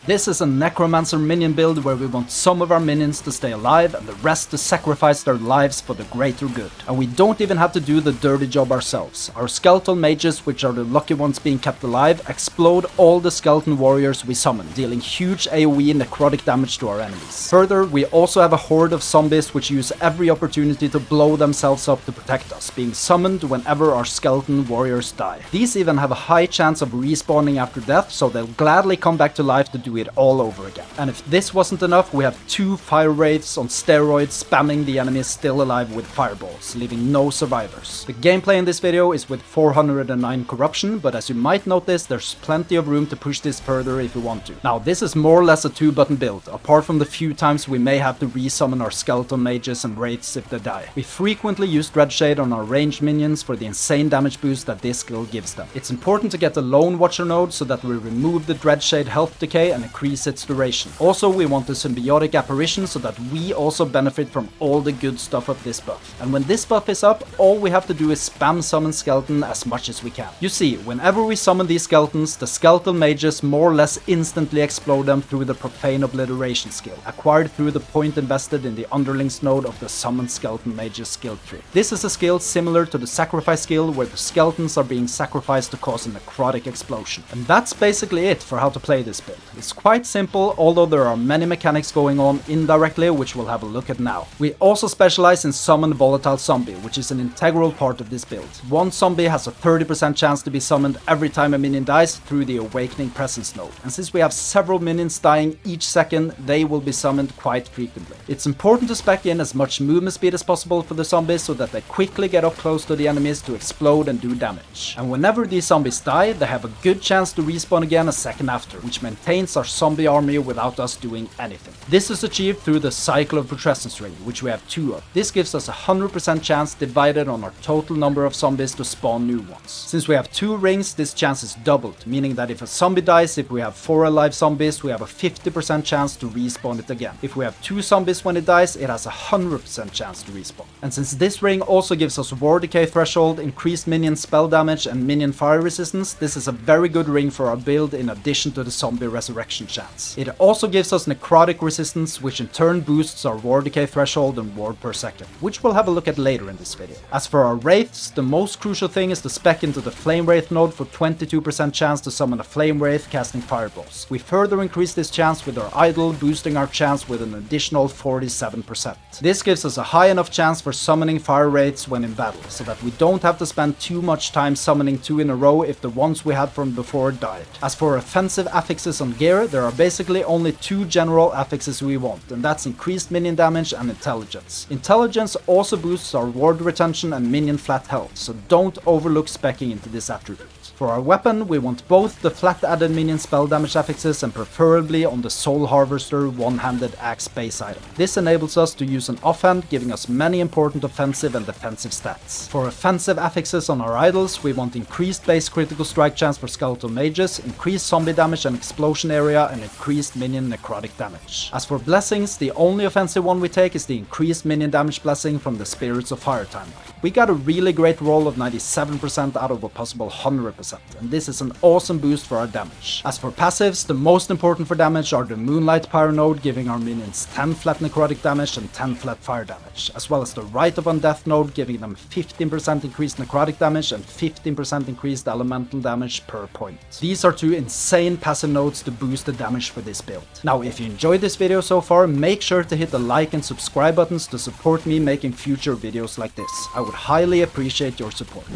This is a Necromancer minion build where we want some of our minions to stay alive and the rest to sacrifice their lives for the greater good. And we don't even have to do the dirty job ourselves. Our Skeletal Mages, which are the lucky ones being kept alive, explode all the skeleton warriors we summon, dealing huge AoE necrotic damage to our enemies. Further, we also have a horde of zombies which use every opportunity to blow themselves up to protect us, being summoned whenever our skeleton warriors die. These even have a high chance of respawning after death, so they'll gladly come back to life to do it all over again. And if this wasn't enough, we have 2 fire wraiths on steroids spamming the enemies still alive with fireballs, leaving no survivors. The gameplay in this video is with 409 corruption, but as you might notice, there's plenty of room to push this further if you want to. Now, this is more or less a 2-button build, apart from the few times we may have to resummon our skeletal mages and wraiths if they die. We frequently use Dreadshade on our ranged minions for the insane damage boost that this skill gives them. It's important to get the Lone Watcher node so that we remove the Dreadshade health decay and increase its duration. Also, we want the symbiotic apparition so that we also benefit from all the good stuff of this buff. And when this buff is up, all we have to do is spam summon skeleton as much as we can. You see, whenever we summon these skeletons, the skeletal mages more or less instantly explode them through the profane obliteration skill, acquired through the point invested in the underlings node of the summoned skeleton mage's skill tree. This is a skill similar to the sacrifice skill where the skeletons are being sacrificed to cause a necrotic explosion. And that's basically it for how to play this build. It's quite simple, although there are many mechanics going on indirectly, which we'll have a look at now. We also specialize in summon Volatile Zombie, which is an integral part of this build. One zombie has a 30% chance to be summoned every time a minion dies through the Awakening Presence node, and since we have several minions dying each second, they will be summoned quite frequently. It's important to spec in as much movement speed as possible for the zombies so that they quickly get up close to the enemies to explode and do damage. And whenever these zombies die, they have a good chance to respawn again a second after, which maintains our zombie army without us doing anything. This is achieved through the cycle of putrescence ring, which we have 2 of. This gives us a 100% chance divided on our total number of zombies to spawn new ones. Since we have 2 rings, this chance is doubled, meaning that if a zombie dies, if we have 4 alive zombies, we have a 50% chance to respawn it again. If we have 2 zombies when it dies, it has a 100% chance to respawn. And since this ring also gives us war decay threshold, increased minion spell damage and minion fire resistance, this is a very good ring for our build in addition to the zombie resurrection chance. It also gives us necrotic resistance, which in turn boosts our war decay threshold and ward per second, which we'll have a look at later in this video. As for our wraiths, the most crucial thing is to spec into the flame wraith node for 22% chance to summon a flame wraith casting fireballs. We further increase this chance with our idol, boosting our chance with an additional 47%. This gives us a high enough chance for summoning fire wraiths when in battle, so that we don't have to spend too much time summoning 2 in a row if the ones we had from before died. As for offensive affixes on gear, there are basically only 2 general affixes we want, and that's increased minion damage and intelligence. Intelligence also boosts our ward retention and minion flat health, so don't overlook speccing into this attribute. For our weapon, we want both the flat added minion spell damage affixes and preferably on the Soul Harvester one-handed axe base item. This enables us to use an offhand, giving us many important offensive and defensive stats. For offensive affixes on our idols, we want increased base critical strike chance for skeletal mages, increased zombie damage and explosion area, and increased minion necrotic damage. As for blessings, the only offensive one we take is the increased minion damage blessing from the Spirits of Fire timeline. We got a really great roll of 97% out of a possible 100%, and this is an awesome boost for our damage. As for passives, the most important for damage are the Moonlight Pyre node, giving our minions 10 flat necrotic damage and 10 flat fire damage, as well as the Rite of Undeath node, giving them 15% increased necrotic damage and 15% increased elemental damage per point. These are 2 insane passive nodes to boost the damage for this build. Now, if you enjoyed this video so far, make sure to hit the like and subscribe buttons to support me making future videos like this. I would highly appreciate your support.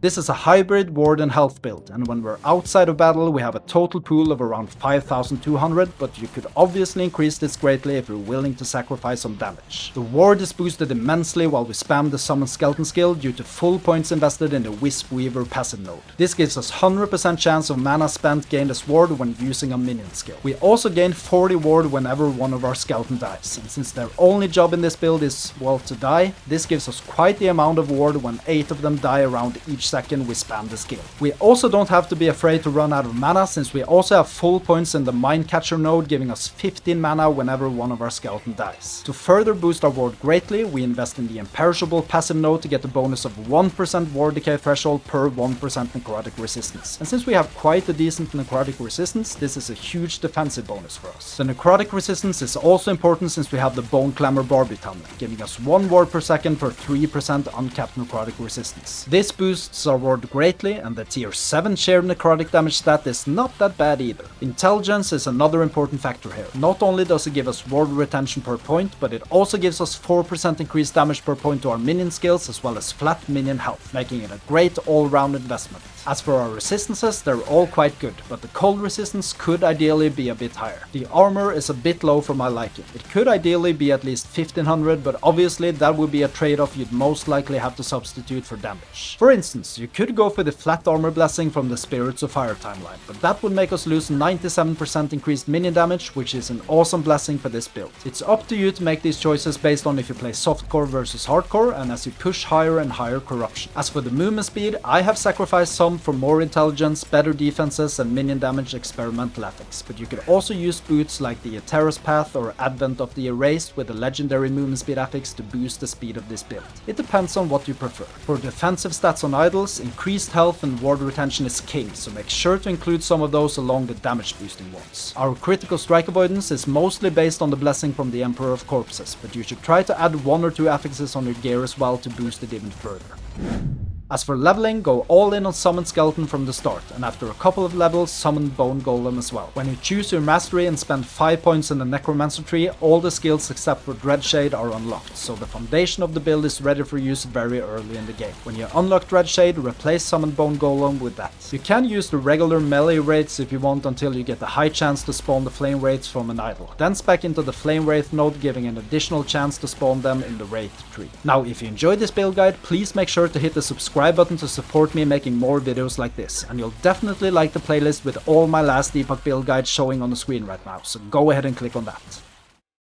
This is a hybrid ward and health build, and when we're outside of battle we have a total pool of around 5,200, but you could obviously increase this greatly if you're willing to sacrifice some damage. The ward is boosted immensely while we spam the summon skeleton skill due to full points invested in the Wisp Weaver passive node. This gives us 100% chance of mana spent gained as ward when using a minion skill. We also gain 40 ward whenever one of our skeleton dies, and since their only job in this build is, well, to die, this gives us quite the amount of ward when 8 of them die around each each second we spam the skill. We also don't have to be afraid to run out of mana, since we also have full points in the Mindcatcher node, giving us 15 mana whenever one of our skeleton dies. To further boost our ward greatly, we invest in the Imperishable passive node to get the bonus of 1% ward decay threshold per 1% necrotic resistance. And since we have quite a decent necrotic resistance, this is a huge defensive bonus for us. The necrotic resistance is also important since we have the Bone Clamor Barbiton, giving us 1 ward per second for 3% uncapped necrotic resistance. This boosts our ward greatly, and the tier 7 shared necrotic damage stat is not that bad either. Intelligence is another important factor here. Not only does it give us ward retention per point, but it also gives us 4% increased damage per point to our minion skills, as well as flat minion health, making it a great all-round investment. As for our resistances, they're all quite good, but the cold resistance could ideally be a bit higher. The armor is a bit low for my liking. It could ideally be at least 1500, but obviously that would be a trade-off you'd most likely have to substitute for damage. For instance, you could go for the flat armor blessing from the Spirits of Fire timeline, but that would make us lose 97% increased minion damage, which is an awesome blessing for this build. It's up to you to make these choices based on if you play softcore versus hardcore, and as you push higher and higher corruption. As for the movement speed, I have sacrificed some for more intelligence, better defenses, and minion damage experimental affix, but you could also use boots like the Terrace Path or Advent of the Erased with a legendary movement speed affix to boost the speed of this build. It depends on what you prefer. For defensive stats on idols, increased health and ward retention is king, so make sure to include some of those along the damage boosting ones. Our critical strike avoidance is mostly based on the blessing from the Emperor of Corpses, but you should try to add 1 or 2 affixes on your gear as well to boost it even further. As for leveling, go all in on Summon Skeleton from the start, and after a couple of levels, summon Bone Golem as well. When you choose your mastery and spend 5 points in the Necromancer tree, all the skills except for Dreadshade are unlocked, so the foundation of the build is ready for use very early in the game. When you unlock Dreadshade, replace Summon Bone Golem with that. You can use the regular melee Wraiths if you want until you get a high chance to spawn the Flame Wraiths from an idol. Then spec into the Flame Wraith node, giving an additional chance to spawn them in the Wraith tree. Now, if you enjoyed this build guide, please make sure to hit the subscribe button to support me making more videos like this, and you'll definitely like the playlist with all my last Epoch build guides showing on the screen right now, so go ahead and click on that.